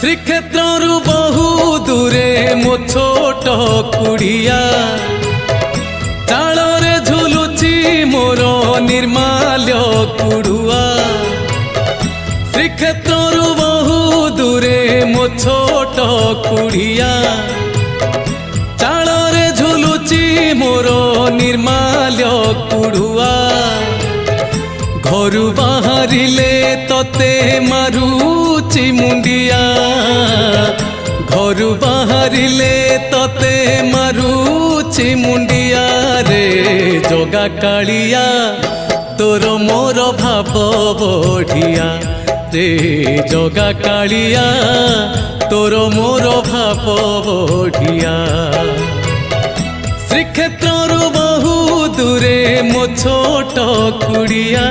श्रीक्षेत्रु बहु दूरे मो छोट कुड़िया चाଳରେ झुलुची मोर निर्माल्य कुड़ुआ। श्रीक्षेत्रु बहु दूरे मो छोट कुड़िया चाଳରେ झुलुची मोर निर्माल्य कुड़ुआ। घरु बाहरिले तते मारुची मुंडिया घरु बाहरिले तते मारुची मुंडिया रे जगा कालिया तोर मोर भाव बढ़िया रे जगा कालिया तोर मोर भाव बढ़िया। श्रीक्षेत्रु बहु दूरे मो छोट कुड़िया।